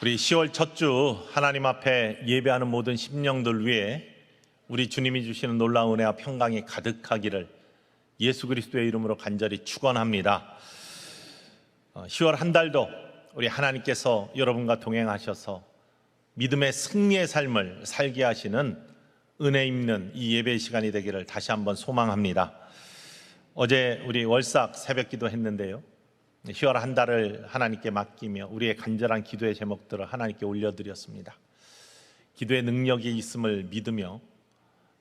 우리 10월 첫 주 하나님 앞에 예배하는 모든 심령들 위해 우리 주님이 주시는 놀라운 은혜와 평강이 가득하기를 예수 그리스도의 이름으로 간절히 축원합니다. 10월 한 달도 우리 하나님께서 여러분과 동행하셔서 믿음의 승리의 삶을 살게 하시는 은혜 있는 이 예배의 시간이 되기를 다시 한번 소망합니다. 어제 우리 월삭 새벽기도 했는데요, 10월 한 달을 하나님께 맡기며 우리의 간절한 기도의 제목들을 하나님께 올려드렸습니다. 기도의 능력이 있음을 믿으며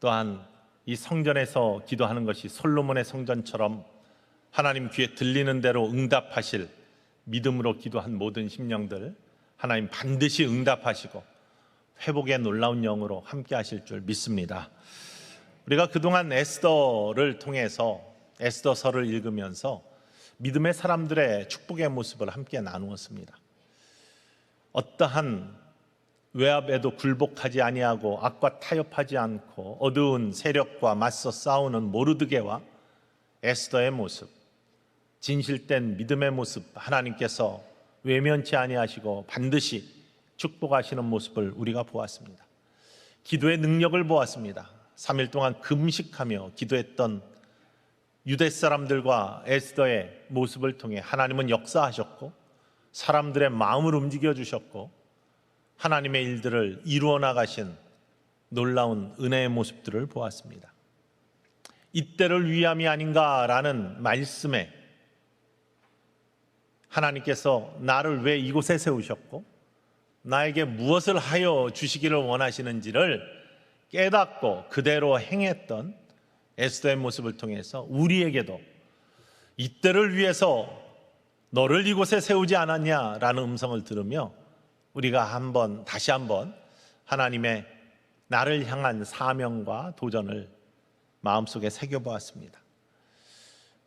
또한 이 성전에서 기도하는 것이 솔로몬의 성전처럼 하나님 귀에 들리는 대로 응답하실 믿음으로 기도한 모든 심령들 하나님 반드시 응답하시고 회복의 놀라운 영으로 함께 하실 줄 믿습니다. 우리가 그동안 에스더를 통해서 에스더서를 읽으면서 믿음의 사람들의 축복의 모습을 함께 나누었습니다. 어떠한 외압에도 굴복하지 아니하고 악과 타협하지 않고 어두운 세력과 맞서 싸우는 모르드게와 에스더의 모습, 진실된 믿음의 모습 하나님께서 외면치 아니하시고 반드시 축복하시는 모습을 우리가 보았습니다. 기도의 능력을 보았습니다. 3일 동안 금식하며 기도했던 유대 사람들과 에스더의 모습을 통해 하나님은 역사하셨고 사람들의 마음을 움직여 주셨고 하나님의 일들을 이루어 나가신 놀라운 은혜의 모습들을 보았습니다. 이때를 위함이 아닌가라는 말씀에 하나님께서 나를 왜 이곳에 세우셨고 나에게 무엇을 하여 주시기를 원하시는지를 깨닫고 그대로 행했던 에스더의 모습을 통해서 우리에게도 이때를 위해서 너를 이곳에 세우지 않았냐라는 음성을 들으며 우리가 다시 한번 하나님의 나를 향한 사명과 도전을 마음속에 새겨보았습니다.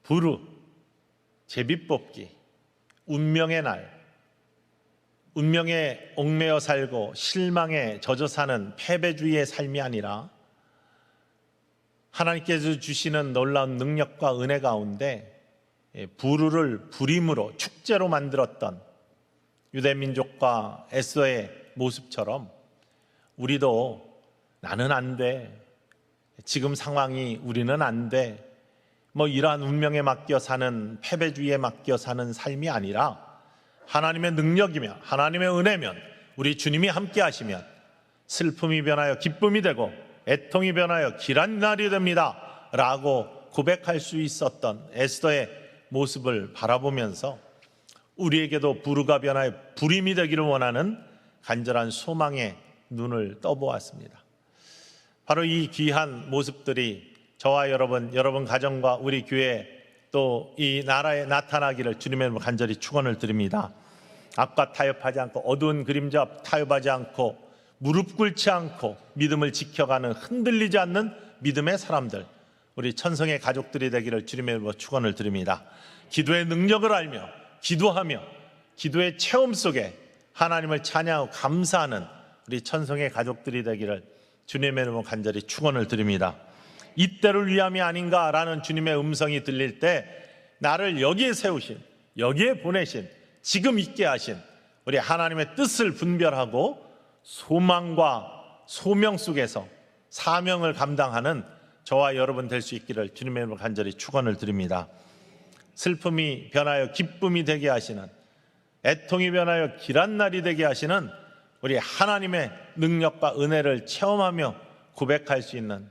부르, 제비뽑기, 운명의 날, 운명에 얽매여 살고 실망에 젖어 사는 패배주의의 삶이 아니라 하나님께서 주시는 놀라운 능력과 은혜 가운데 부르를 불임으로 축제로 만들었던 유대민족과 에스더의 모습처럼 우리도 나는 안 돼, 지금 상황이 우리는 안 돼, 이러한 운명에 맡겨 사는 패배주의에 맡겨 사는 삶이 아니라 하나님의 능력이며 하나님의 은혜면 우리 주님이 함께 하시면 슬픔이 변하여 기쁨이 되고 애통이 변하여 길한 날이 됩니다 라고 고백할 수 있었던 에스더의 모습을 바라보면서 우리에게도 부르가 변하여 불임이 되기를 원하는 간절한 소망의 눈을 떠보았습니다. 바로 이 귀한 모습들이 저와 여러분 가정과 우리 교회 또 이 나라에 나타나기를 주님의 이름으로 간절히 축원을 드립니다. 악과 타협하지 않고 어두운 그림자 타협하지 않고 무릎 꿇지 않고 믿음을 지켜가는 흔들리지 않는 믿음의 사람들, 우리 천성의 가족들이 되기를 주님의 이름으로 축원을 드립니다. 기도의 능력을 알며 기도하며 기도의 체험 속에 하나님을 찬양하고 감사하는 우리 천성의 가족들이 되기를 주님의 이름으로 간절히 축원을 드립니다. 이때를 위함이 아닌가라는 주님의 음성이 들릴 때 나를 여기에 세우신, 여기에 보내신, 지금 있게 하신 우리 하나님의 뜻을 분별하고 소망과 소명 속에서 사명을 감당하는 저와 여러분 될 수 있기를 주님의 이름으로 간절히 축원을 드립니다. 슬픔이 변하여 기쁨이 되게 하시는, 애통이 변하여 길한 날이 되게 하시는 우리 하나님의 능력과 은혜를 체험하며 고백할 수 있는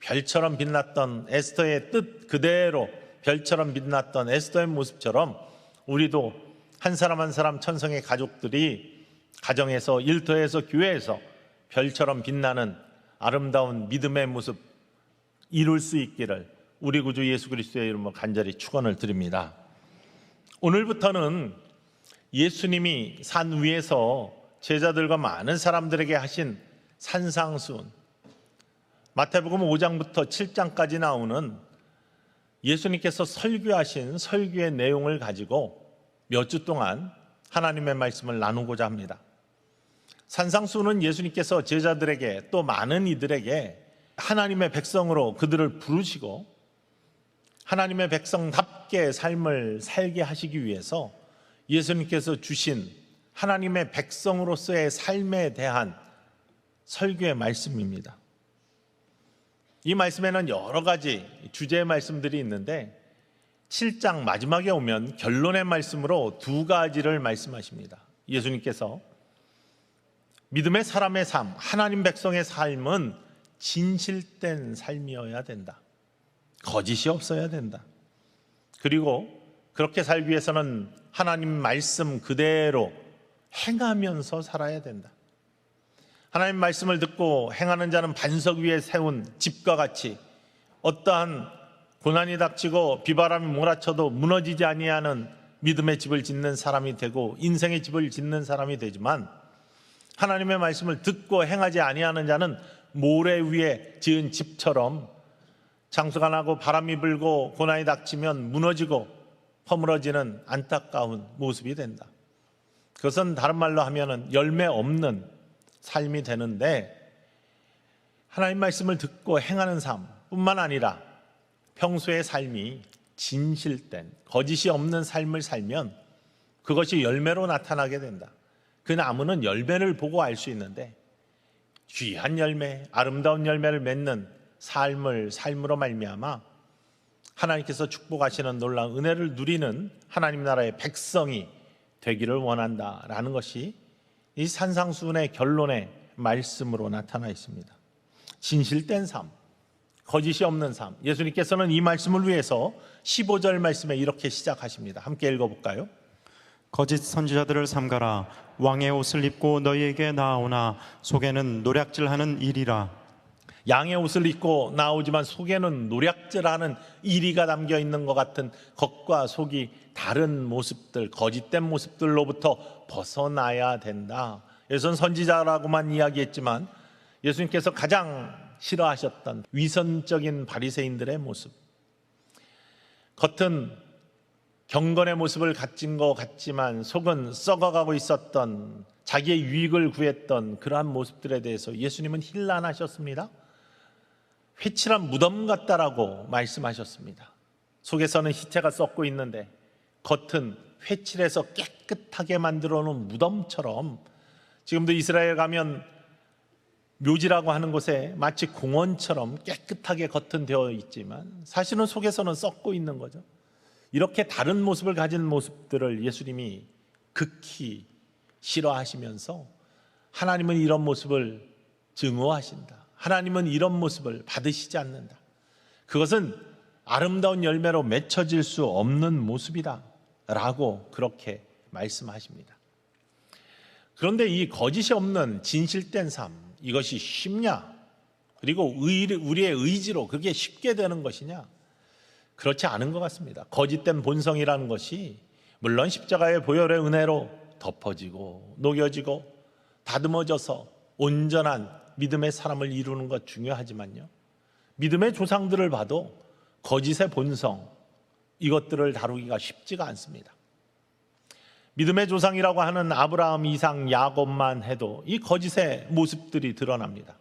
별처럼 빛났던 에스더의 뜻 그대로 별처럼 빛났던 에스더의 모습처럼 우리도 한 사람 한 사람 천성의 가족들이 가정에서, 일터에서, 교회에서 별처럼 빛나는 아름다운 믿음의 모습 이룰 수 있기를 우리 구주 예수 그리스도의 이름으로 간절히 축원을 드립니다. 오늘부터는 예수님이 산 위에서 제자들과 많은 사람들에게 하신 산상수훈, 마태복음 5장부터 7장까지 나오는 예수님께서 설교하신 설교의 내용을 가지고 몇 주 동안 하나님의 말씀을 나누고자 합니다. 산상수훈은 예수님께서 제자들에게 또 많은 이들에게 하나님의 백성으로 그들을 부르시고 하나님의 백성답게 삶을 살게 하시기 위해서 예수님께서 주신 하나님의 백성으로서의 삶에 대한 설교의 말씀입니다. 이 말씀에는 여러 가지 주제의 말씀들이 있는데 7장 마지막에 오면 결론의 말씀으로 두 가지를 말씀하십니다. 예수님께서 믿음의 사람의 삶, 하나님 백성의 삶은 진실된 삶이어야 된다. 거짓이 없어야 된다. 그리고 그렇게 살기 위해서는 하나님 말씀 그대로 행하면서 살아야 된다. 하나님 말씀을 듣고 행하는 자는 반석 위에 세운 집과 같이 어떠한 고난이 닥치고 비바람이 몰아쳐도 무너지지 아니하는 믿음의 집을 짓는 사람이 되고 인생의 집을 짓는 사람이 되지만, 하나님의 말씀을 듣고 행하지 아니하는 자는 모래 위에 지은 집처럼 장수가 나고 바람이 불고 고난이 닥치면 무너지고 허물어지는 안타까운 모습이 된다. 그것은 다른 말로 하면 열매 없는 삶이 되는데, 하나님 말씀을 듣고 행하는 삶뿐만 아니라 평소의 삶이 진실된 거짓이 없는 삶을 살면 그것이 열매로 나타나게 된다. 그 나무는 열매를 보고 알 수 있는데 귀한 열매, 아름다운 열매를 맺는 삶으로 말미암아 하나님께서 축복하시는 놀라운 은혜를 누리는 하나님 나라의 백성이 되기를 원한다라는 것이 이 산상수훈의 결론의 말씀으로 나타나 있습니다. 진실된 삶, 거짓이 없는 삶. 예수님께서는 이 말씀을 위해서 15절 말씀에 이렇게 시작하십니다. 함께 읽어볼까요? 거짓 선지자들을 삼가라. 왕의 옷을 입고 너희에게 나아오나 속에는 노략질하는 이리라. 양의 옷을 입고 나오지만 속에는 노략질하는 이리가 담겨 있는 것 같은 겉과 속이 다른 모습들, 거짓된 모습들로부터 벗어나야 된다. 예수는 선지자라고만 이야기했지만 예수님께서 가장 싫어하셨던 위선적인 바리새인들의 모습, 겉은 경건의 모습을 가진 것 같지만 속은 썩어가고 있었던, 자기의 유익을 구했던 그러한 모습들에 대해서 예수님은 힐난하셨습니다. 회칠한 무덤 같다라고 말씀하셨습니다. 속에서는 희태가 썩고 있는데 겉은 회칠해서 깨끗하게 만들어 놓은 무덤처럼, 지금도 이스라엘 가면 묘지라고 하는 곳에 마치 공원처럼 깨끗하게 겉은 되어 있지만 사실은 속에서는 썩고 있는 거죠. 이렇게 다른 모습을 가진 모습들을 예수님이 극히 싫어하시면서 하나님은 이런 모습을 증오하신다. 하나님은 이런 모습을 받으시지 않는다. 그것은 아름다운 열매로 맺혀질 수 없는 모습이다 라고 그렇게 말씀하십니다. 그런데 이 거짓이 없는 진실된 삶, 이것이 쉽냐? 그리고 우리의 의지로 그게 쉽게 되는 것이냐? 그렇지 않은 것 같습니다. 거짓된 본성이라는 것이 물론 십자가의 보혈의 은혜로 덮어지고 녹여지고 다듬어져서 온전한 믿음의 사람을 이루는 것 중요하지만요, 믿음의 조상들을 봐도 거짓의 본성, 이것들을 다루기가 쉽지가 않습니다. 믿음의 조상이라고 하는 아브라함, 이삭, 야곱만 해도 이 거짓의 모습들이 드러납니다.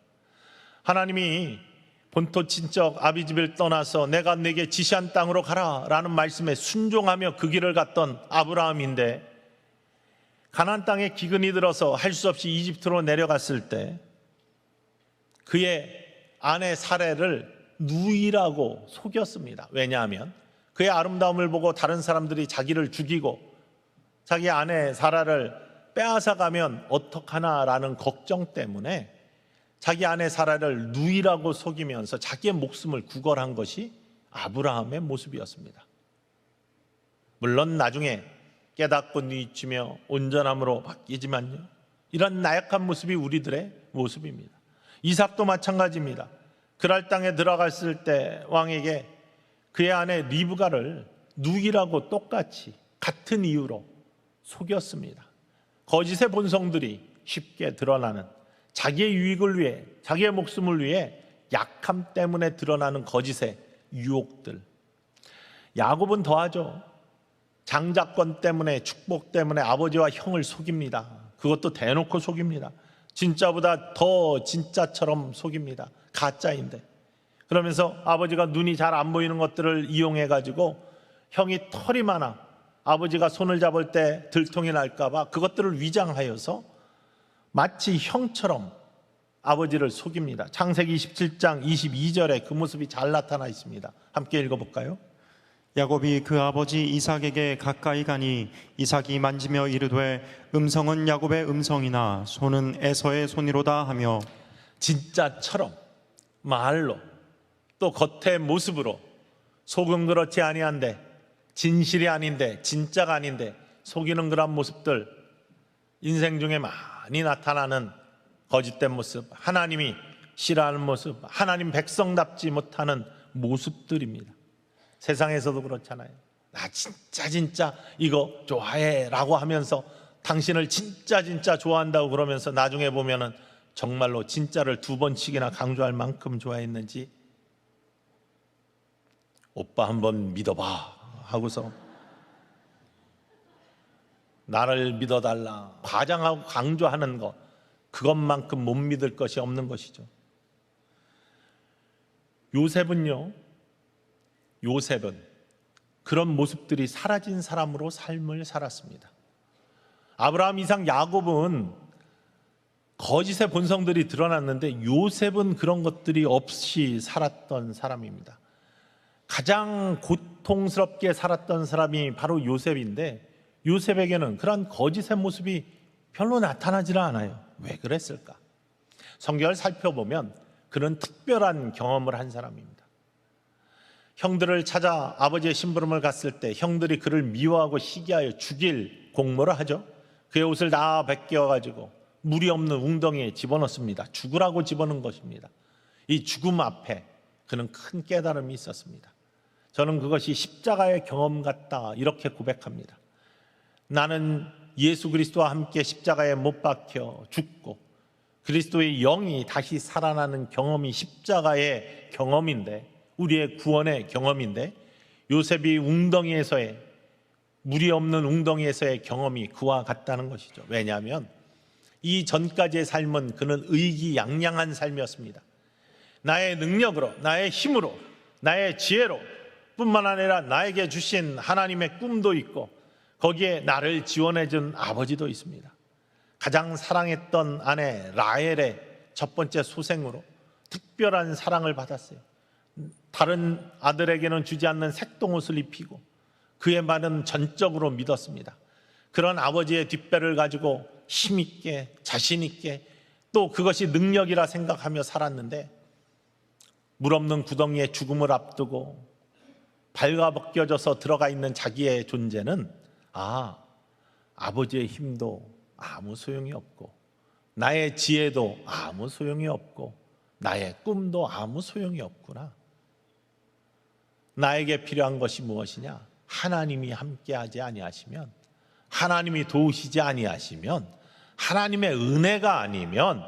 하나님이 본토 친척 아비집을 떠나서 내가 네게 지시한 땅으로 가라 라는 말씀에 순종하며 그 길을 갔던 아브라함인데, 가나안 땅에 기근이 들어서 할 수 없이 이집트로 내려갔을 때 그의 아내 사레를 누이라고 속였습니다. 왜냐하면 그의 아름다움을 보고 다른 사람들이 자기를 죽이고 자기 아내 사라를 빼앗아가면 어떡하나라는 걱정 때문에 자기 아내 사라를 누이라고 속이면서 자기의 목숨을 구걸한 것이 아브라함의 모습이었습니다. 물론 나중에 깨닫고 뉘우치며 온전함으로 바뀌지만요, 이런 나약한 모습이 우리들의 모습입니다. 이삭도 마찬가지입니다. 그랄 땅에 들어갔을 때 왕에게 그의 아내 리브가를 누이라고 똑같이 같은 이유로 속였습니다. 거짓의 본성들이 쉽게 드러나는, 자기의 유익을 위해, 자기의 목숨을 위해 약함 때문에 드러나는 거짓의 유혹들. 야곱은 더하죠. 장자권 때문에, 축복 때문에 아버지와 형을 속입니다. 그것도 대놓고 속입니다. 진짜보다 더 진짜처럼 속입니다. 가짜인데. 그러면서 아버지가 눈이 잘 안 보이는 것들을 이용해 가지고 형이 털이 많아, 아버지가 손을 잡을 때 들통이 날까 봐 그것들을 위장하여서 마치 형처럼 아버지를 속입니다. 창세기 27장 22절에 그 모습이 잘 나타나 있습니다. 함께 읽어볼까요? 야곱이 그 아버지 이삭에게 가까이 가니 이삭이 만지며 이르되 음성은 야곱의 음성이나 손은 에서의 손이로다 하며, 진짜처럼 말로 또 겉의 모습으로 속은 그렇지 아니한데 진실이 아닌데 진짜가 아닌데 속이는 그런 모습들, 인생 중에 많이 나타나는 거짓된 모습, 하나님이 싫어하는 모습, 하나님 백성답지 못하는 모습들입니다. 세상에서도 그렇잖아요. 나 진짜 이거 좋아해 라고 하면서 당신을 진짜 좋아한다고 그러면서 나중에 보면은 정말로 진짜를 2번씩이나 강조할 만큼 좋아했는지, 오빠 한번 믿어봐 하고서 나를 믿어달라 과장하고 강조하는 것, 그것만큼 못 믿을 것이 없는 것이죠. 요셉은 그런 모습들이 사라진 사람으로 삶을 살았습니다. 아브라함, 이삭, 야곱은 거짓의 본성들이 드러났는데 요셉은 그런 것들이 없이 살았던 사람입니다. 가장 고통스럽게 살았던 사람이 바로 요셉인데, 요셉에게는 그런 거짓의 모습이 별로 나타나질 않아요. 왜 그랬을까? 성경을 살펴보면 그는 특별한 경험을 한 사람입니다. 형들을 찾아 아버지의 심부름을 갔을 때 형들이 그를 미워하고 시기하여 죽일 공모를 하죠. 그의 옷을 다 벗겨가지고 물이 없는 웅덩이에 집어넣습니다. 죽으라고 집어넣은 것입니다. 이 죽음 앞에 그는 큰 깨달음이 있었습니다. 저는 그것이 십자가의 경험 같다 이렇게 고백합니다. 나는 예수 그리스도와 함께 십자가에 못 박혀 죽고 그리스도의 영이 다시 살아나는 경험이 십자가의 경험인데, 우리의 구원의 경험인데, 요셉이 웅덩이에서의, 물이 없는 웅덩이에서의 경험이 그와 같다는 것이죠. 왜냐하면 이 전까지의 삶은 그는 의기양양한 삶이었습니다. 나의 능력으로, 나의 힘으로, 나의 지혜로 뿐만 아니라 나에게 주신 하나님의 꿈도 있고 거기에 나를 지원해 준 아버지도 있습니다. 가장 사랑했던 아내 라헬의 첫 번째 소생으로 특별한 사랑을 받았어요. 다른 아들에게는 주지 않는 색동옷을 입히고 그의 말은 전적으로 믿었습니다. 그런 아버지의 뒷배를 가지고 힘있게 자신있게 또 그것이 능력이라 생각하며 살았는데, 물 없는 구덩이에 죽음을 앞두고 발가벗겨져서 들어가 있는 자기의 존재는 아버지의 힘도 아무 소용이 없고 나의 지혜도 아무 소용이 없고 나의 꿈도 아무 소용이 없구나. 나에게 필요한 것이 무엇이냐? 하나님이 함께하지 아니하시면, 하나님이 도우시지 아니하시면, 하나님의 은혜가 아니면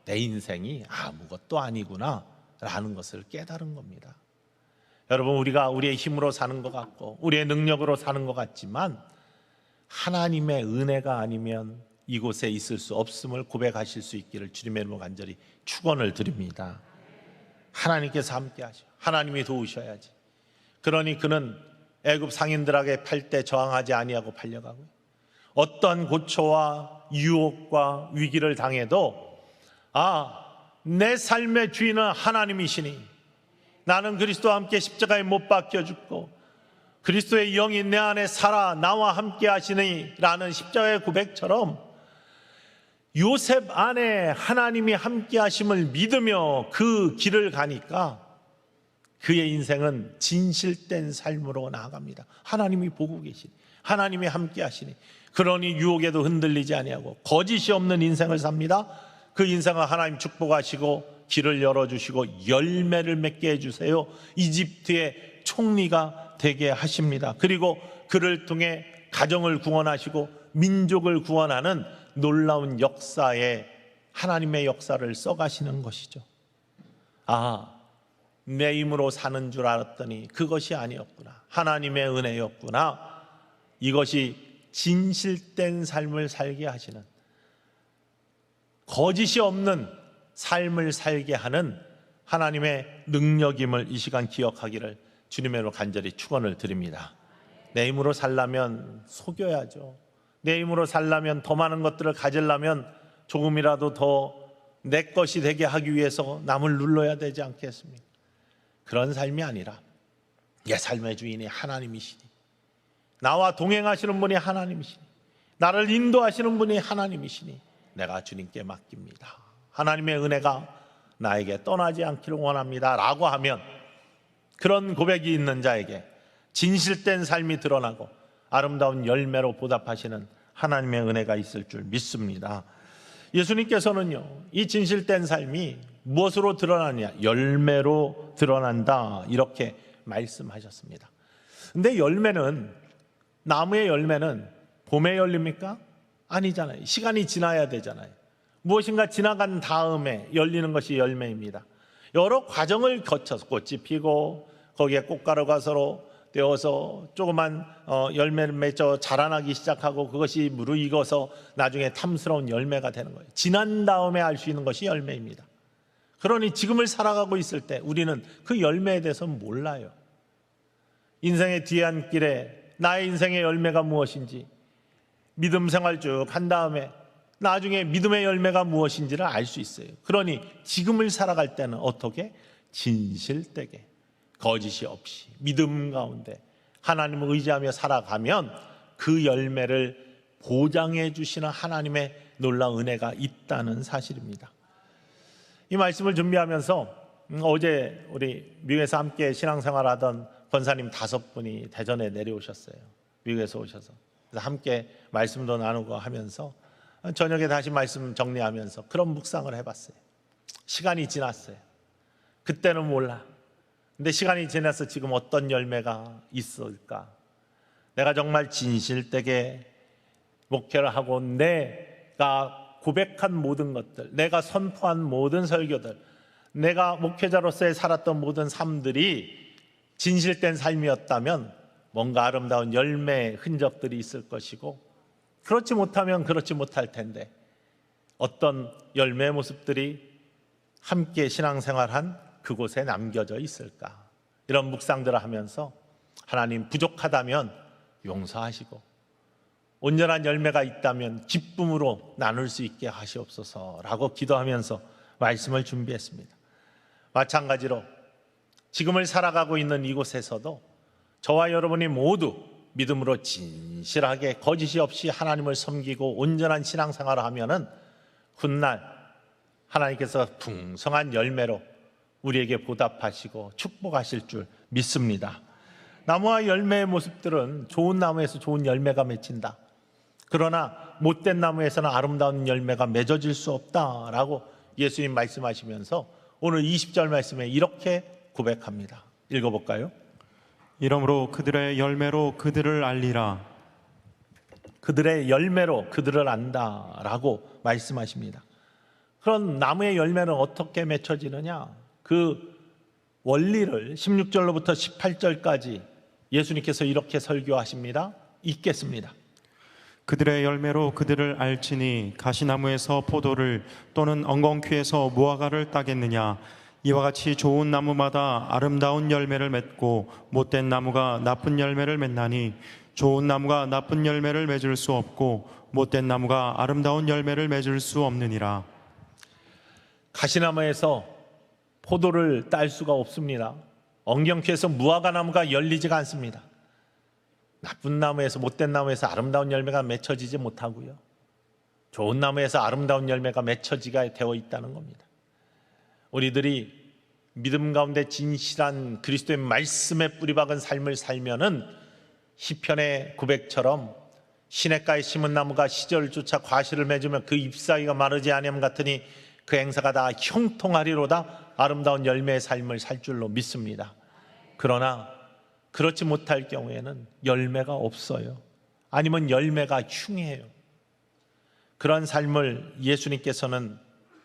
내 인생이 아무것도 아니구나 라는 것을 깨달은 겁니다. 여러분, 우리가 우리의 힘으로 사는 것 같고 우리의 능력으로 사는 것 같지만 하나님의 은혜가 아니면 이곳에 있을 수 없음을 고백하실 수 있기를 주님의 이름으로 간절히 축원을 드립니다. 하나님께서 함께 하셔, 하나님이 도우셔야지. 그러니 그는 애굽 상인들에게 팔 때 저항하지 아니하고 팔려가고요, 어떤 고초와 유혹과 위기를 당해도 내 삶의 주인은 하나님이시니 나는 그리스도와 함께 십자가에 못 박혀 죽고 그리스도의 영이 내 안에 살아 나와 함께 하시니 라는 십자가의 고백처럼 요셉 안에 하나님이 함께 하심을 믿으며 그 길을 가니까 그의 인생은 진실된 삶으로 나아갑니다. 하나님이 보고 계시니, 하나님이 함께 하시니, 그러니 유혹에도 흔들리지 아니하고 거짓이 없는 인생을 삽니다. 그 인생을 하나님 축복하시고 길을 열어주시고 열매를 맺게 해주세요. 이집트의 총리가 되게 하십니다. 그리고 그를 통해 가정을 구원하시고 민족을 구원하는 놀라운 역사에 하나님의 역사를 써가시는 것이죠. 내 힘으로 사는 줄 알았더니 그것이 아니었구나, 하나님의 은혜였구나. 이것이 진실된 삶을 살게 하시는, 거짓이 없는 삶을 살게 하는 하나님의 능력임을 이 시간 기억하기를 주님의 이름으로 간절히 축원을 드립니다. 내 힘으로 살려면 속여야죠. 내 힘으로 살려면, 더 많은 것들을 가지려면 조금이라도 더 내 것이 되게 하기 위해서 남을 눌러야 되지 않겠습니까? 그런 삶이 아니라 내 삶의 주인이 하나님이시니, 나와 동행하시는 분이 하나님이시니, 나를 인도하시는 분이 하나님이시니 내가 주님께 맡깁니다. 하나님의 은혜가 나에게 떠나지 않기를 원합니다 라고 하면, 그런 고백이 있는 자에게 진실된 삶이 드러나고 아름다운 열매로 보답하시는 하나님의 은혜가 있을 줄 믿습니다. 예수님께서는요, 이 진실된 삶이 무엇으로 드러나냐? 열매로 드러난다, 이렇게 말씀하셨습니다. 근데 열매는, 나무의 열매는 봄에 열립니까? 아니잖아요. 시간이 지나야 되잖아요. 무엇인가 지나간 다음에 열리는 것이 열매입니다. 여러 과정을 거쳐서 꽃이 피고 거기에 꽃가루가 서로 떼어서 조그만 열매를 맺어 자라나기 시작하고 그것이 무르익어서 나중에 탐스러운 열매가 되는 거예요. 지난 다음에 알 수 있는 것이 열매입니다. 그러니 지금을 살아가고 있을 때 우리는 그 열매에 대해서 몰라요. 인생의 뒤안길에 나의 인생의 열매가 무엇인지, 믿음 생활 쭉 한 다음에 나중에 믿음의 열매가 무엇인지를 알 수 있어요. 그러니 지금을 살아갈 때는 어떻게? 진실되게, 거짓이 없이 믿음 가운데 하나님을 의지하며 살아가면 그 열매를 보장해 주시는 하나님의 놀라운 은혜가 있다는 사실입니다. 이 말씀을 준비하면서 어제 우리 미국에서 함께 신앙생활하던 권사님 5분이 대전에 내려오셨어요. 미국에서 오셔서. 그래서 함께 말씀도 나누고 하면서 저녁에 다시 말씀 정리하면서 그런 묵상을 해봤어요. 시간이 지났어요. 그때는 몰라. 근데 시간이 지나서 지금 어떤 열매가 있을까? 내가 정말 진실되게 목회를 하고 내가 고백한 모든 것들, 내가 선포한 모든 설교들, 내가 목회자로서의 살았던 모든 삶들이 진실된 삶이었다면 뭔가 아름다운 열매의 흔적들이 있을 것이고, 그렇지 못하면 그렇지 못할 텐데 어떤 열매의 모습들이 함께 신앙생활한 그곳에 남겨져 있을까? 이런 묵상들을 하면서 하나님, 부족하다면 용서하시고 온전한 열매가 있다면 기쁨으로 나눌 수 있게 하시옵소서라고 기도하면서 말씀을 준비했습니다. 마찬가지로 지금을 살아가고 있는 이곳에서도 저와 여러분이 모두 믿음으로 진실하게 거짓이 없이 하나님을 섬기고 온전한 신앙생활을 하면은 훗날 하나님께서 풍성한 열매로 우리에게 보답하시고 축복하실 줄 믿습니다. 나무와 열매의 모습들은 좋은 나무에서 좋은 열매가 맺힌다. 그러나 못된 나무에서는 아름다운 열매가 맺어질 수 없다라고 예수님 말씀하시면서 오늘 20절 말씀에 이렇게 고백합니다. 읽어볼까요? 이러므로 그들의 열매로 그들을 알리라. 그들의 열매로 그들을 안다라고 말씀하십니다. 그런 나무의 열매는 어떻게 맺혀지느냐? 그 원리를 16절로부터 18절까지 예수님께서 이렇게 설교하십니다. 읽겠습니다. 그들의 열매로 그들을 알지니 가시나무에서 포도를 또는 엉겅퀴에서 무화과를 따겠느냐? 이와 같이 좋은 나무마다 아름다운 열매를 맺고 못된 나무가 나쁜 열매를 맺나니 좋은 나무가 나쁜 열매를 맺을 수 없고 못된 나무가 아름다운 열매를 맺을 수 없느니라. 가시나무에서 포도를 딸 수가 없습니다. 엉겅퀴에서 무화과 나무가 열리지가 않습니다. 나쁜 나무에서, 못된 나무에서 아름다운 열매가 맺혀지지 못하고요, 좋은 나무에서 아름다운 열매가 맺혀지게 되어 있다는 겁니다. 우리들이 믿음 가운데 진실한 그리스도의 말씀에 뿌리박은 삶을 살면은 시편의 고백처럼 시냇가에 심은 나무가 시절을 쫓아 과실을 맺으면 그 잎사귀가 마르지 아니함 같으니 그 행사가 다 형통하리로다. 아름다운 열매의 삶을 살 줄로 믿습니다. 그러나 그렇지 못할 경우에는 열매가 없어요. 아니면 열매가 흉해요. 그런 삶을 예수님께서는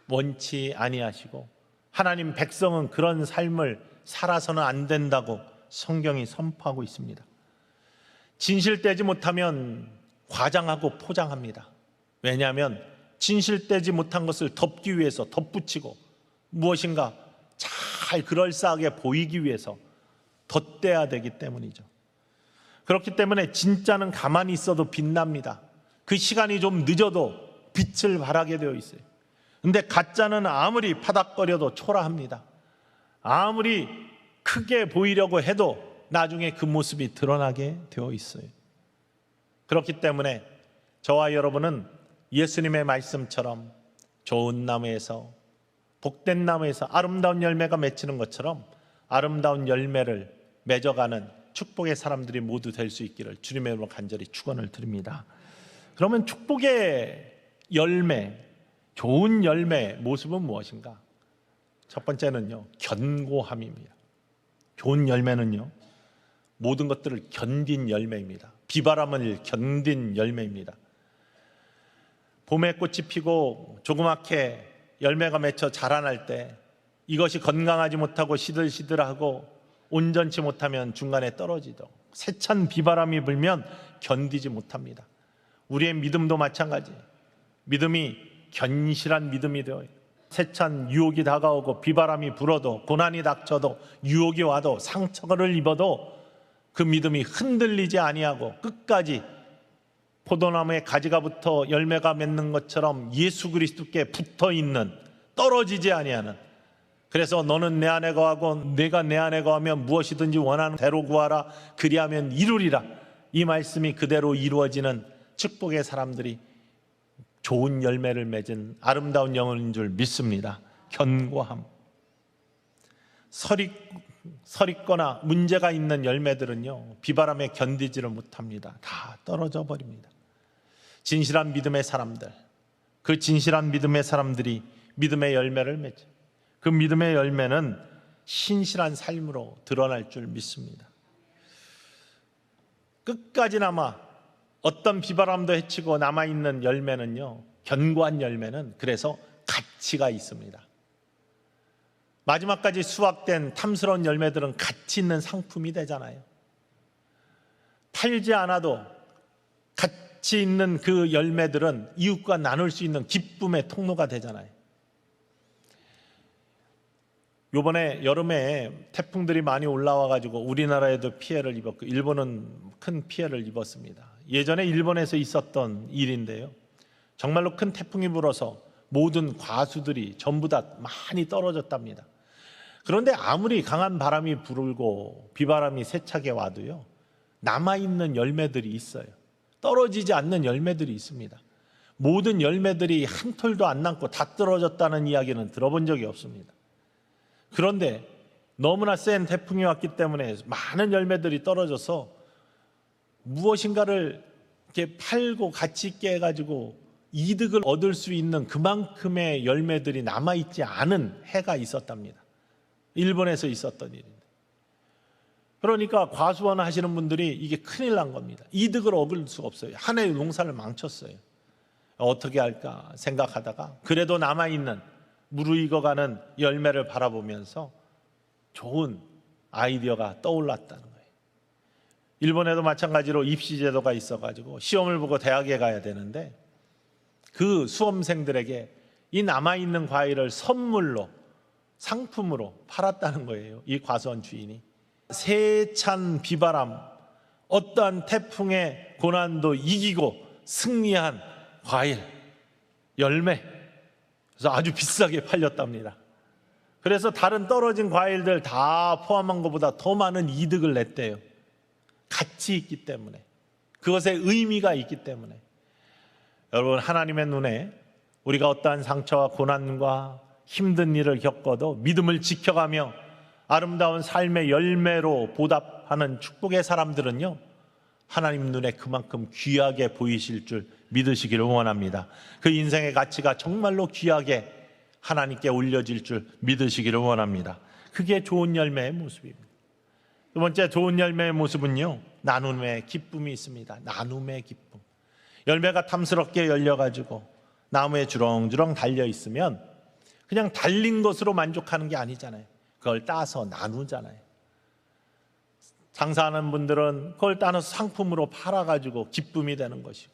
원치 아니하시고 하나님 백성은 그런 삶을 살아서는 안 된다고 성경이 선포하고 있습니다. 진실되지 못하면 과장하고 포장합니다. 왜냐하면 진실되지 못한 것을 덮기 위해서 덧붙이고 무엇인가 잘 그럴싸하게 보이기 위해서 덧대야 되기 때문이죠. 그렇기 때문에 진짜는 가만히 있어도 빛납니다. 그 시간이 좀 늦어도 빛을 발하게 되어 있어요. 근데 가짜는 아무리 파닥거려도 초라합니다. 아무리 크게 보이려고 해도 나중에 그 모습이 드러나게 되어 있어요. 그렇기 때문에 저와 여러분은 예수님의 말씀처럼 좋은 나무에서, 복된 나무에서 아름다운 열매가 맺히는 것처럼 아름다운 열매를 맺어가는 축복의 사람들이 모두 될 수 있기를 주님의 이름으로 간절히 축원을 드립니다. 그러면 축복의 열매, 좋은 열매의 모습은 무엇인가? 첫 번째는요, 견고함입니다. 좋은 열매는요, 모든 것들을 견딘 열매입니다. 비바람을 견딘 열매입니다. 봄에 꽃이 피고 조그맣게 열매가 맺혀 자라날 때 이것이 건강하지 못하고 시들시들하고 온전치 못하면 중간에 떨어지죠. 세찬 비바람이 불면 견디지 못합니다. 우리의 믿음도 마찬가지. 믿음이 견실한 믿음이 되어요. 세찬 유혹이 다가오고 비바람이 불어도, 고난이 닥쳐도, 유혹이 와도, 상처를 입어도 그 믿음이 흔들리지 아니하고 끝까지 포도나무에 가지가 붙어 열매가 맺는 것처럼 예수 그리스도께 붙어있는, 떨어지지 아니하는, 그래서 너는 내 안에 거하고 내가 내 안에 거하면 무엇이든지 원하는 대로 구하라, 그리하면 이루리라, 이 말씀이 그대로 이루어지는 축복의 사람들이 좋은 열매를 맺은 아름다운 영혼인 줄 믿습니다. 견고함. 서리거나 문제가 있는 열매들은요, 비바람에 견디지를 못합니다. 다 떨어져 버립니다. 진실한 믿음의 사람들, 그 진실한 믿음의 사람들이 믿음의 열매를 맺죠. 그 믿음의 열매는 신실한 삶으로 드러날 줄 믿습니다. 끝까지나마 어떤 비바람도 헤치고 남아있는 열매는요, 견고한 열매는 그래서 가치가 있습니다. 마지막까지 수확된 탐스러운 열매들은 가치 있는 상품이 되잖아요. 팔지 않아도 가치 있는 그 열매들은 이웃과 나눌 수 있는 기쁨의 통로가 되잖아요. 요번에 여름에 태풍들이 많이 올라와가지고 우리나라에도 피해를 입었고 일본은 큰 피해를 입었습니다. 예전에 일본에서 있었던 일인데요, 정말로 큰 태풍이 불어서 모든 과수들이 전부 다 많이 떨어졌답니다. 그런데 아무리 강한 바람이 불고 비바람이 세차게 와도요, 남아있는 열매들이 있어요. 떨어지지 않는 열매들이 있습니다. 모든 열매들이 한 톨도 안 남고 다 떨어졌다는 이야기는 들어본 적이 없습니다. 그런데 너무나 센 태풍이 왔기 때문에 많은 열매들이 떨어져서 무엇인가를 이렇게 팔고 가치 있게 해가지고 이득을 얻을 수 있는 그만큼의 열매들이 남아있지 않은 해가 있었답니다. 일본에서 있었던 일인데, 그러니까 과수원 하시는 분들이 이게 큰일 난 겁니다. 이득을 얻을 수가 없어요. 한 해의 농사를 망쳤어요. 어떻게 할까 생각하다가 그래도 남아있는 무르익어가는 열매를 바라보면서 좋은 아이디어가 떠올랐다는 거예요. 일본에도 마찬가지로 입시제도가 있어가지고 시험을 보고 대학에 가야 되는데 그 수험생들에게 이 남아있는 과일을 선물로, 상품으로 팔았다는 거예요. 이 과수원 주인이. 세찬 비바람, 어떠한 태풍의 고난도 이기고 승리한 과일, 열매, 그래서 아주 비싸게 팔렸답니다. 그래서 다른 떨어진 과일들 다 포함한 것보다 더 많은 이득을 냈대요. 가치 있기 때문에, 그것에 의미가 있기 때문에. 여러분, 하나님의 눈에 우리가 어떠한 상처와 고난과 힘든 일을 겪어도 믿음을 지켜가며 아름다운 삶의 열매로 보답하는 축복의 사람들은요, 하나님 눈에 그만큼 귀하게 보이실 줄 믿으시기를 원합니다. 그 인생의 가치가 정말로 귀하게 하나님께 올려질 줄 믿으시기를 원합니다. 그게 좋은 열매의 모습입니다. 두 번째 좋은 열매의 모습은요, 나눔의 기쁨이 있습니다. 나눔의 기쁨. 열매가 탐스럽게 열려가지고 나무에 주렁주렁 달려 있으면 그냥 달린 것으로 만족하는 게 아니잖아요. 그걸 따서 나누잖아요. 장사하는 분들은 그걸 따서 상품으로 팔아가지고 기쁨이 되는 것이고,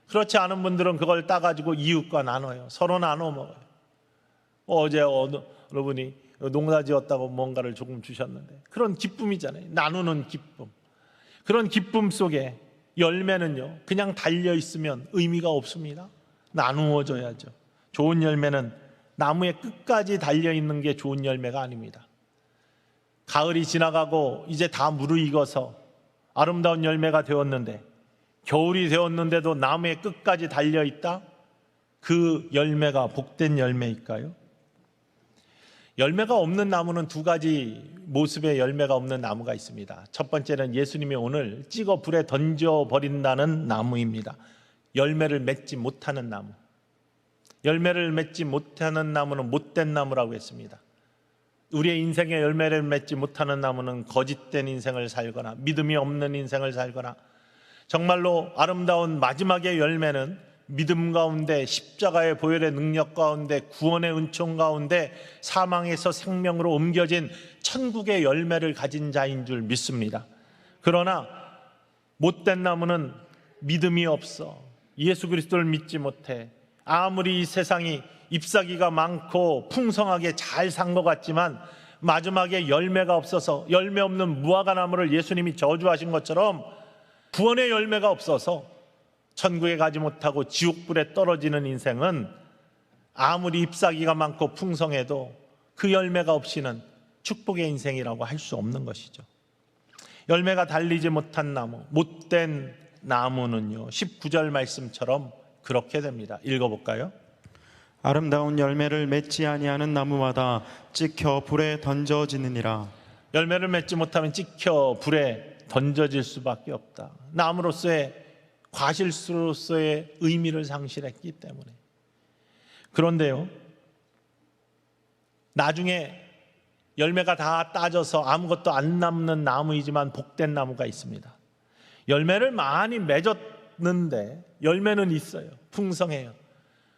그렇지 않은 분들은 그걸 따가지고 이웃과 나눠요. 서로 나눠 먹어요. 어제 어느 분이 농사 지었다고 뭔가를 조금 주셨는데 그런 기쁨이잖아요. 나누는 기쁨. 그런 기쁨 속에 열매는요, 그냥 달려 있으면 의미가 없습니다. 나누어져야죠. 좋은 열매는 나무의 끝까지 달려 있는 게 좋은 열매가 아닙니다. 가을이 지나가고 이제 다 무르익어서 아름다운 열매가 되었는데, 겨울이 되었는데도 나무의 끝까지 달려 있다? 그 열매가 복된 열매일까요? 열매가 없는 나무는 두 가지 모습의 열매가 없는 나무가 있습니다. 첫 번째는 예수님이 오늘 찍어 불에 던져버린다는 나무입니다. 열매를 맺지 못하는 나무. 열매를 맺지 못하는 나무는 못된 나무라고 했습니다. 우리의 인생에 열매를 맺지 못하는 나무는 거짓된 인생을 살거나 믿음이 없는 인생을 살거나, 정말로 아름다운 마지막의 열매는 믿음 가운데, 십자가의 보혈의 능력 가운데, 구원의 은총 가운데 사망에서 생명으로 옮겨진 천국의 열매를 가진 자인 줄 믿습니다. 그러나 못된 나무는 믿음이 없어, 예수 그리스도를 믿지 못해, 아무리 이 세상이 잎사귀가 많고 풍성하게 잘 산 것 같지만 마지막에 열매가 없어서, 열매 없는 무화과 나무를 예수님이 저주하신 것처럼 구원의 열매가 없어서 천국에 가지 못하고 지옥불에 떨어지는 인생은 아무리 잎사귀가 많고 풍성해도 그 열매가 없이는 축복의 인생이라고 할 수 없는 것이죠. 열매가 달리지 못한 나무, 못된 나무는요, 19절 말씀처럼 그렇게 됩니다. 읽어볼까요? 아름다운 열매를 맺지 아니하는 나무마다 찍혀 불에 던져지느니라. 열매를 맺지 못하면 찍혀 불에 던져질 수밖에 없다. 나무로서의, 과실수로서의 의미를 상실했기 때문에. 그런데요, 나중에 열매가 다 따져서 아무것도 안 남는 나무이지만 복된 나무가 있습니다. 열매를 많이 맺었는데 열매는 있어요. 풍성해요.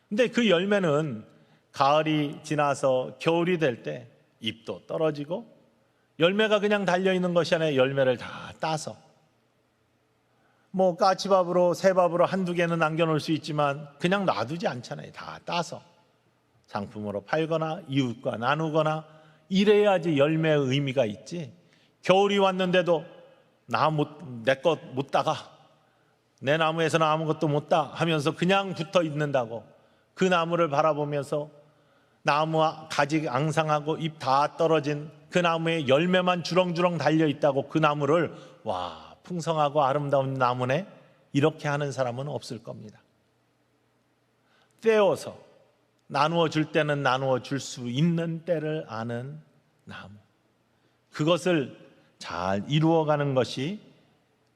근데 그 열매는 가을이 지나서 겨울이 될 때 잎도 떨어지고, 열매가 그냥 달려있는 것이 아니라 열매를 다 따서, 까치밥으로, 새밥으로 한두 개는 남겨놓을 수 있지만 그냥 놔두지 않잖아요. 다 따서 상품으로 팔거나 이웃과 나누거나 이래야지 열매의 의미가 있지. 겨울이 왔는데도 내 것 못 따가, 내 나무에서는 아무것도 못 따 하면서 그냥 붙어 있는다고, 그 나무를 바라보면서 나무와 가지 앙상하고 잎 다 떨어진 그 나무에 열매만 주렁주렁 달려있다고 그 나무를 와, 풍성하고 아름다운 나무네, 이렇게 하는 사람은 없을 겁니다. 떼어서 나누어 줄 때는 나누어 줄 수 있는 때를 아는 나무, 그것을 잘 이루어가는 것이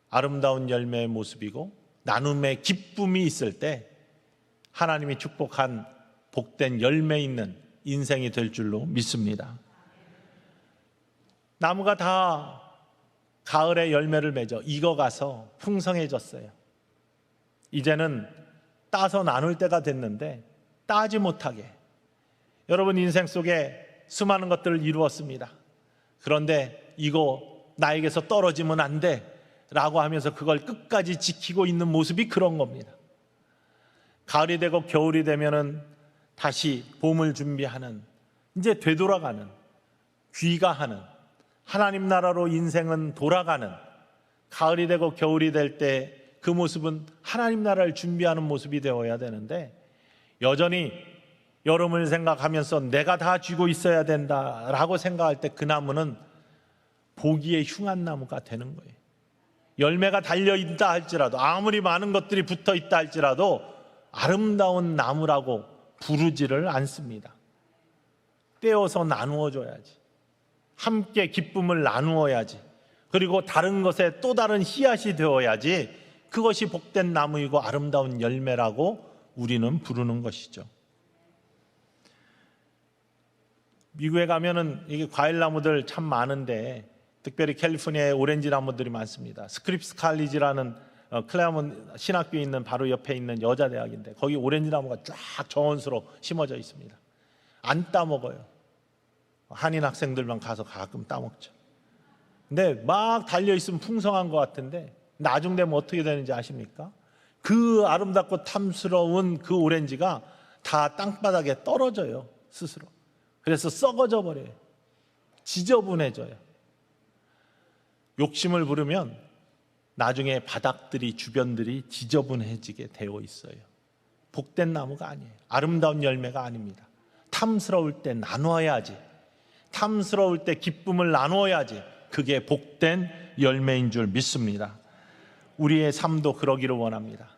아름다운 열매의 모습이고, 나눔의 기쁨이 있을 때 하나님이 축복한 복된 열매 있는 인생이 될 줄로 믿습니다. 나무가 다 가을에 열매를 맺어 익어가서 풍성해졌어요. 이제는 따서 나눌 때가 됐는데 따지 못하게, 여러분 인생 속에 수많은 것들을 이루었습니다. 그런데 이거 나에게서 떨어지면 안 돼 라고 하면서 그걸 끝까지 지키고 있는 모습이 그런 겁니다. 가을이 되고 겨울이 되면은 다시 봄을 준비하는, 이제 되돌아가는, 귀가하는, 하나님 나라로 인생은 돌아가는, 가을이 되고 겨울이 될 때 그 모습은 하나님 나라를 준비하는 모습이 되어야 되는데, 여전히 여름을 생각하면서 내가 다 쥐고 있어야 된다라고 생각할 때 그 나무는 보기에 흉한 나무가 되는 거예요. 열매가 달려있다 할지라도, 아무리 많은 것들이 붙어있다 할지라도 아름다운 나무라고 부르지를 않습니다. 떼어서 나누어 줘야지, 함께 기쁨을 나누어야지, 그리고 다른 것에 또 다른 씨앗이 되어야지, 그것이 복된 나무이고 아름다운 열매라고 우리는 부르는 것이죠. 미국에 가면은 이게 과일 나무들 참 많은데, 특별히 캘리포니아에 오렌지 나무들이 많습니다. 스크립스 칼리지라는 클레어몬 신학교에 있는 바로 옆에 있는 여자 대학인데, 거기 오렌지 나무가 쫙 정원수로 심어져 있습니다. 안 따먹어요. 한인 학생들만 가서 가끔 따먹죠. 근데 막 달려있으면 풍성한 것 같은데 나중 되면 어떻게 되는지 아십니까? 그 아름답고 탐스러운 그 오렌지가 다 땅바닥에 떨어져요, 스스로. 그래서 썩어져 버려요. 지저분해져요. 욕심을 부르면 나중에 바닥들이 주변들이 지저분해지게 되어 있어요. 복된 나무가 아니에요. 아름다운 열매가 아닙니다. 탐스러울 때 나누어야지. 탐스러울 때 기쁨을 나누어야지. 그게 복된 열매인 줄 믿습니다. 우리의 삶도 그러기를 원합니다.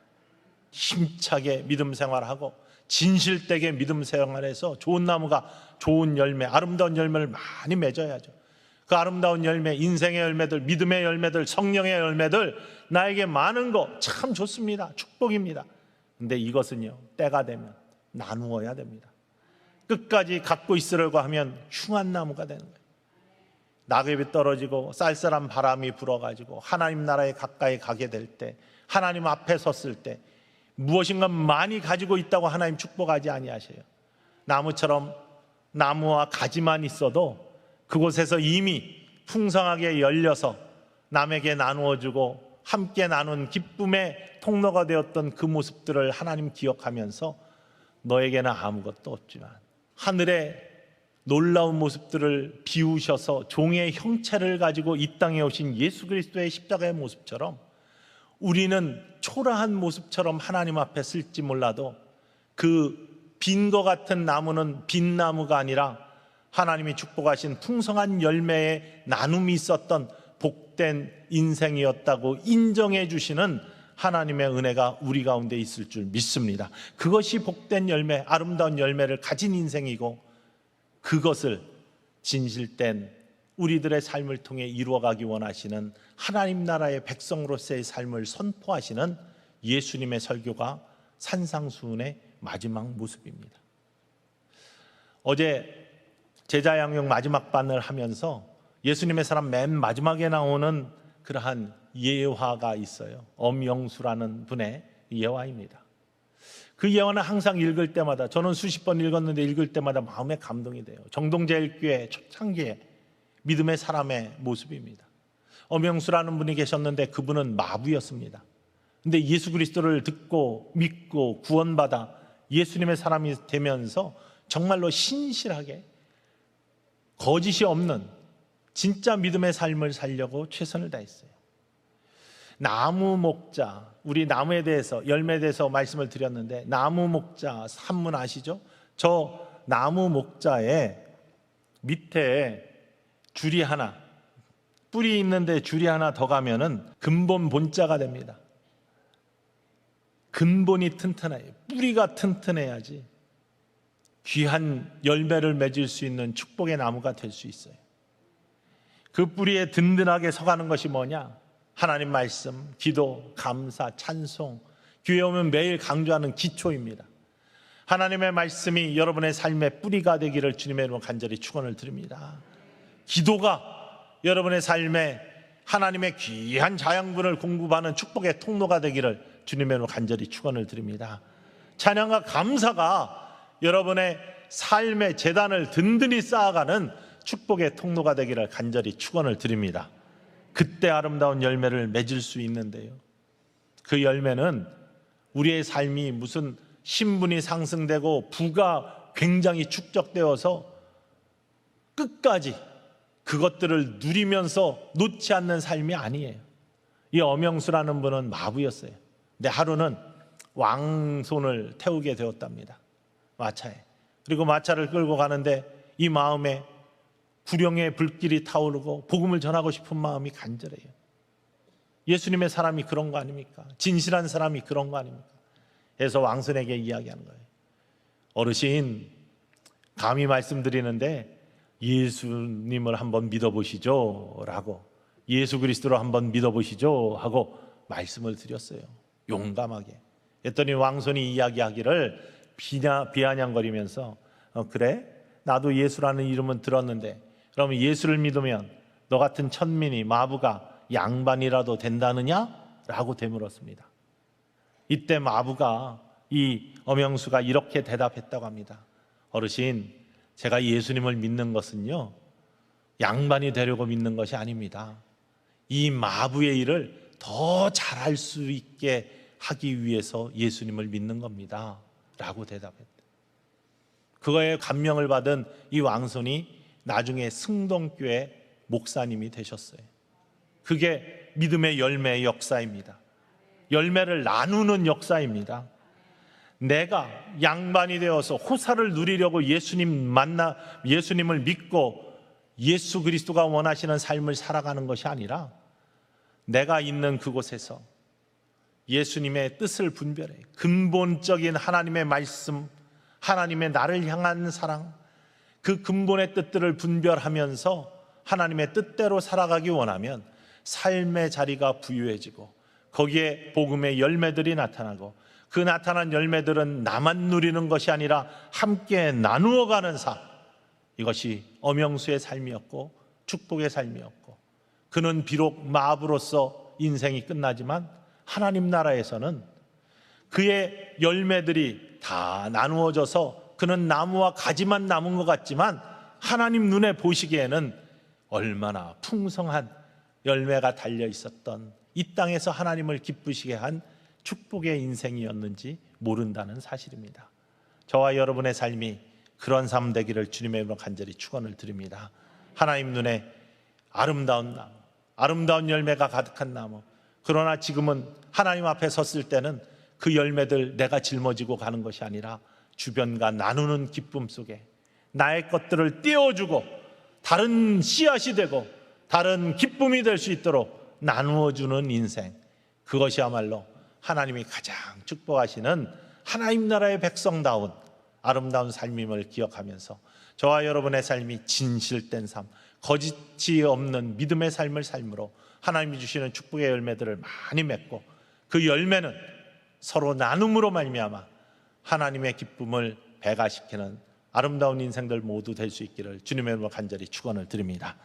힘차게 믿음 생활하고 진실되게 믿음 생활해서 좋은 나무가 좋은 열매, 아름다운 열매를 많이 맺어야죠. 그 아름다운 열매, 인생의 열매들, 믿음의 열매들, 성령의 열매들 나에게 많은 거 참 좋습니다. 축복입니다. 근데 이것은요, 때가 되면 나누어야 됩니다. 끝까지 갖고 있으려고 하면 흉한 나무가 되는 거예요. 낙엽이 떨어지고 쌀쌀한 바람이 불어가지고 하나님 나라에 가까이 가게 될 때, 하나님 앞에 섰을 때 무엇인가 많이 가지고 있다고 하나님 축복하지 아니하셔요. 나무처럼 나무와 가지만 있어도 그곳에서 이미 풍성하게 열려서 남에게 나누어주고 함께 나눈 기쁨의 통로가 되었던 그 모습들을 하나님 기억하면서 너에게는 아무것도 없지만 하늘의 놀라운 모습들을 비우셔서 종의 형체를 가지고 이 땅에 오신 예수 그리스도의 십자가의 모습처럼 우리는 초라한 모습처럼 하나님 앞에 쓸지 몰라도 그 빈 것 같은 나무는 빈 나무가 아니라 하나님이 축복하신 풍성한 열매의 나눔이 있었던 복된 인생이었다고 인정해 주시는 하나님의 은혜가 우리 가운데 있을 줄 믿습니다. 그것이 복된 열매, 아름다운 열매를 가진 인생이고 그것을 진실된 우리들의 삶을 통해 이루어가기 원하시는 하나님 나라의 백성으로서의 삶을 선포하시는 예수님의 설교가 산상수훈의 마지막 모습입니다. 어제 제자 양육 마지막 반을 하면서 예수님의 사람 맨 마지막에 나오는 그러한 예화가 있어요. 엄영수라는 분의 예화입니다. 그 예화는 항상 읽을 때마다, 저는 수십 번 읽었는데 읽을 때마다 마음에 감동이 돼요. 정동제일교회 초창기에 믿음의 사람의 모습입니다. 엄영수라는 분이 계셨는데 그분은 마부였습니다. 근데 예수 그리스도를 듣고 믿고 구원받아 예수님의 사람이 되면서 정말로 신실하게 거짓이 없는 진짜 믿음의 삶을 살려고 최선을 다했어요. 나무 목자, 우리 나무에 대해서, 열매에 대해서 말씀을 드렸는데 나무 목자 산문 아시죠? 저 나무 목자의 밑에 줄이 하나, 뿌리 있는데 줄이 하나 더 가면은 근본 본자가 됩니다. 근본이 튼튼해요. 뿌리가 튼튼해야지 귀한 열매를 맺을 수 있는 축복의 나무가 될 수 있어요. 그 뿌리에 든든하게 서가는 것이 뭐냐? 하나님 말씀, 기도, 감사, 찬송, 교회 오면 매일 강조하는 기초입니다. 하나님의 말씀이 여러분의 삶의 뿌리가 되기를 주님의 이름으로 간절히 축원을 드립니다. 기도가 여러분의 삶에 하나님의 귀한 자양분을 공급하는 축복의 통로가 되기를 주님의 이름으로 간절히 축원을 드립니다. 찬양과 감사가 여러분의 삶의 재단을 든든히 쌓아가는 축복의 통로가 되기를 간절히 축원을 드립니다. 그때 아름다운 열매를 맺을 수 있는데요, 그 열매는 우리의 삶이 무슨 신분이 상승되고 부가 굉장히 축적되어서 끝까지 그것들을 누리면서 놓지 않는 삶이 아니에요. 이 엄영수라는 분은 마부였어요. 근데 하루는 왕손을 태우게 되었답니다. 마차에. 그리고 마차를 끌고 가는데 이 마음에 구령의 불길이 타오르고 복음을 전하고 싶은 마음이 간절해요. 예수님의 사람이 그런 거 아닙니까? 진실한 사람이 그런 거 아닙니까? 그래서 왕손에게 이야기하는 거예요. 어르신, 감히 말씀드리는데 예수님을 한번 믿어보시죠 라고, 예수 그리스도로 한번 믿어보시죠 하고 말씀을 드렸어요. 용감하게. 그랬더니 왕손이 이야기하기를 비아냥거리면서 그래? 나도 예수라는 이름은 들었는데 그러면 예수를 믿으면 너 같은 천민이, 마부가 양반이라도 된다느냐? 라고 되물었습니다. 이때 마부가, 이 엄영수가 이렇게 대답했다고 합니다. 어르신, 제가 예수님을 믿는 것은요, 양반이 되려고 믿는 것이 아닙니다. 이 마부의 일을 더 잘할 수 있게 하기 위해서 예수님을 믿는 겁니다 라고 대답했다. 그거에 감명을 받은 이 왕손이 나중에 승동교회 목사님이 되셨어요. 그게 믿음의 열매의 역사입니다. 열매를 나누는 역사입니다. 내가 양반이 되어서 호사를 누리려고 예수님을 믿고 예수 그리스도가 원하시는 삶을 살아가는 것이 아니라 내가 있는 그곳에서 예수님의 뜻을 분별해 근본적인 하나님의 말씀, 하나님의 나를 향한 사랑, 그 근본의 뜻들을 분별하면서 하나님의 뜻대로 살아가기 원하면 삶의 자리가 부유해지고 거기에 복음의 열매들이 나타나고 그 나타난 열매들은 나만 누리는 것이 아니라 함께 나누어가는 삶, 이것이 엄영수의 삶이었고 축복의 삶이었고, 그는 비록 마부로서 인생이 끝나지만 하나님 나라에서는 그의 열매들이 다 나누어져서 그는 나무와 가지만 남은 것 같지만 하나님 눈에 보시기에는 얼마나 풍성한 열매가 달려 있었던, 이 땅에서 하나님을 기쁘시게 한 축복의 인생이었는지 모른다는 사실입니다. 저와 여러분의 삶이 그런 삶 되기를 주님의 이름으로 간절히 축원을 드립니다. 하나님 눈에 아름다운 나무, 아름다운 열매가 가득한 나무, 그러나 지금은 하나님 앞에 섰을 때는 그 열매들 내가 짊어지고 가는 것이 아니라 주변과 나누는 기쁨 속에 나의 것들을 떼어주고 다른 씨앗이 되고 다른 기쁨이 될 수 있도록 나누어주는 인생, 그것이야말로 하나님이 가장 축복하시는 하나님 나라의 백성다운 아름다운 삶임을 기억하면서 저와 여러분의 삶이 진실된 삶, 거짓이 없는 믿음의 삶을 삶으로 하나님이 주시는 축복의 열매들을 많이 맺고 그 열매는 서로 나눔으로 말미암아 하나님의 기쁨을 배가시키는 아름다운 인생들 모두 될 수 있기를 주님의 이름으로 간절히 축원을 드립니다.